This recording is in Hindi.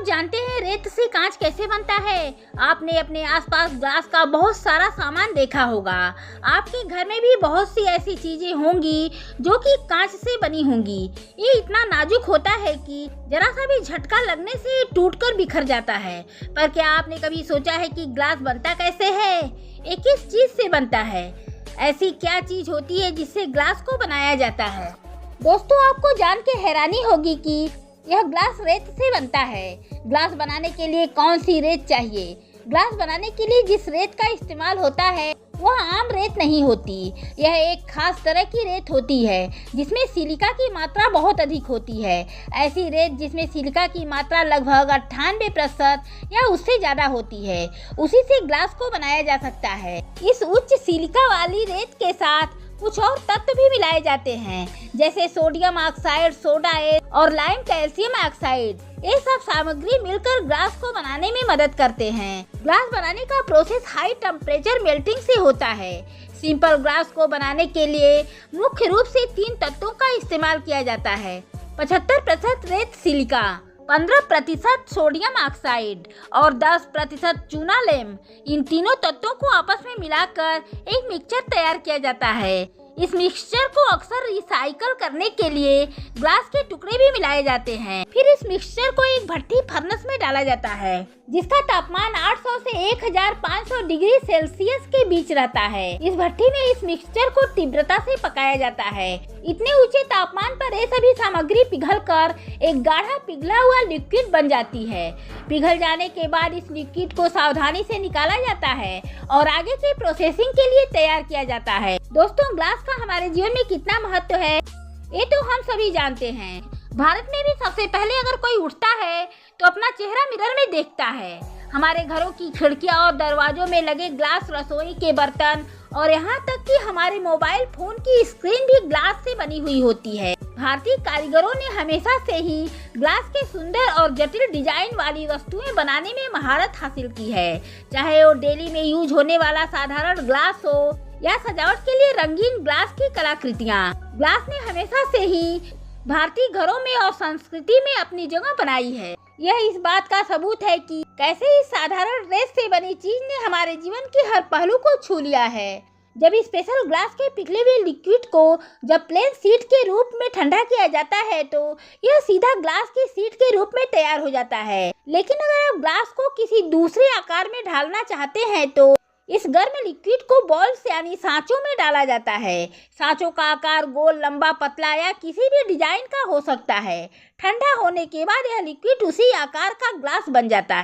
आप जानते हैं रेत से कांच कैसे बनता है? आपने अपने आसपास ग्लास का बहुत सारा सामान देखा होगा। आपके घर में भी बहुत सी ऐसी चीजें होंगी जो कि कांच से बनी होंगी। ये इतना नाजुक होता है कि जरा सा भी झटका लगने से टूटकर बिखर जाता है। पर क्या आपने कभी सोचा है कि ग्लास बनता कैसे है? ये किस चीज से बनता है? ऐसी क्या चीज होती है जिससे ग्लास को बनाया जाता है? दोस्तों, आपको जान के हैरानी होगी कि यह ग्लास रेत से बनता है। ग्लास बनाने के लिए कौन सी रेत चाहिए? ग्लास बनाने के लिए जिस रेत का इस्तेमाल होता है वह आम रेत नहीं होती। यह एक खास तरह की रेत होती है जिसमें सिलिका की मात्रा बहुत अधिक होती है। ऐसी रेत जिसमें सिलिका की मात्रा लगभग 98% या उससे ज़्यादा होती है, उसी से ग्लास को बनाया जा सकता है। इस उच्च सिलिका वाली रेत के साथ कुछ और तत्व भी मिलाए जाते हैं, जैसे सोडियम ऑक्साइड, सोडा एश और लाइम कैल्शियम ऑक्साइड। ये सब सामग्री मिलकर ग्लास को बनाने में मदद करते हैं। ग्लास बनाने का प्रोसेस हाई टेम्परेचर मेल्टिंग से होता है। सिंपल ग्लास को बनाने के लिए मुख्य रूप से 3 तत्वों का इस्तेमाल किया जाता है: 75% रेत सिलिका, 15% सोडियम ऑक्साइड और 10% चूना लेम। इन तीनों तत्वों को आपस में मिलाकर एक मिक्सचर तैयार किया जाता है। इस मिक्सचर को अक्सर रिसाइकल करने के लिए ग्लास के टुकड़े भी मिलाए जाते हैं। फिर इस मिक्सचर को एक भट्टी फर्नेस में डाला जाता है जिसका तापमान 800 से 1500 डिग्री सेल्सियस के बीच रहता है। इस भट्टी में इस मिक्सचर को तीव्रता से पकाया जाता है। इतने ऊंचे तापमान पर ये सभी सामग्री पिघलकर एक गाढ़ा पिघला हुआ लिक्विड बन जाती है। पिघल जाने के बाद इस लिक्विड को सावधानी से निकाला जाता है और आगे की प्रोसेसिंग के लिए तैयार किया जाता है। दोस्तों, ग्लास का हमारे जीवन में कितना महत्व है ये तो हम सभी जानते हैं। भारत में भी सबसे पहले अगर कोई उठता है तो अपना चेहरा मिरर में देखता है। हमारे घरों की खिड़कियां और दरवाजों में लगे ग्लास, रसोई के बर्तन और यहाँ तक कि हमारे मोबाइल फोन की स्क्रीन भी ग्लास से बनी हुई होती है। भारतीय कारीगरों ने हमेशा से ही ग्लास के सुंदर और जटिल डिजाइन वाली वस्तुएं बनाने में महारत हासिल की है। चाहे वो डेली में यूज होने वाला साधारण ग्लास हो या सजावट के लिए रंगीन ग्लास की कलाकृतियाँ। ग्लास ने हमेशा से ही भारतीय घरों में और संस्कृति में अपनी जगह बनाई है। यह इस बात का सबूत है कि कैसे इस साधारण रेत से बनी चीज ने हमारे जीवन के हर पहलू को छू लिया है। जब स्पेशल ग्लास के पिघले हुए लिक्विड को जब प्लेन शीट के रूप में ठंडा किया जाता है तो यह सीधा ग्लास की शीट के रूप में तैयार हो जाता है। लेकिन अगर आप ग्लास को किसी दूसरे आकार में ढालना चाहते हैं तो इस गर्म लिक्विड को बॉल्स यानी सांचों में डाला जाता है। सांचों का आकार गोल, लंबा, पतला या किसी भी डिजाइन का हो सकता है। ठंडा होने के बाद यह लिक्विड उसी आकार का ग्लास बन जाता है।